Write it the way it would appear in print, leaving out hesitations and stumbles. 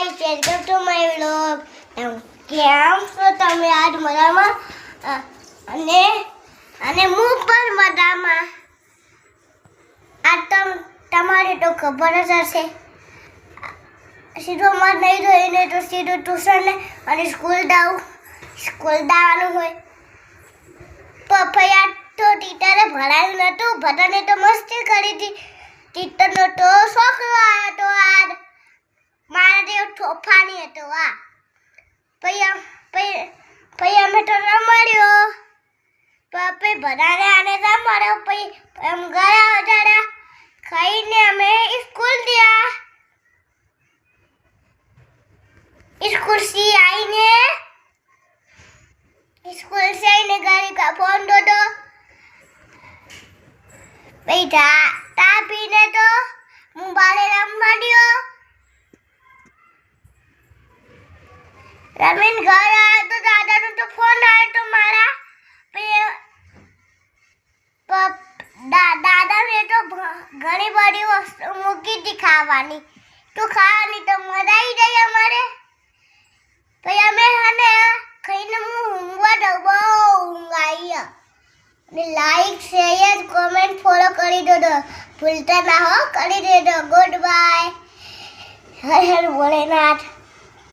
guys, welcome to my vlog. કેમ છો તમે આજ મજામાં અને હું પણ મજામાં. આ તમારે તો ખબર જ હશે સીધો મત નહીં ધોઈને તો સીધું ટ્યુશન અને સ્કૂલ દાવાનું હોય. પપ્પાયા તો ટીચરે ભણાવ્યું નહોતું, બધાને તો મસ્તી કરી હતી. ટીચરનો તો છોકરો આવ્યો તો આજ મારા જેવો તોફાની હતો. પછી અમે તો રમાડ્યો, પછી બધાને આને રમાડ્યો. પછી એમ ગયા વધારા ખાઈને અમે સ્કૂલ ગયા. स्कूल से आईने गाड़ी का फोन दो बेटा ता पीने तो मोबाइल रमवा दियो. रमीन घर आया तो दादा नो तो फोन आया तो मारा दादा ने तो घणी बड़ी वस्तु मूकी थी खावानी तो खावानी तो मजा आई गई हमारे. પછી અમે હને ખાઈને ઊંઘવા દઉં, બહુ ઊંઘ આવી. અને લાઈક શેર કોમેન્ટ ફોલો કરી દો, ભૂલતા ના હો, કરી દેજો. Good bye. હર હર ભોલેનાથ.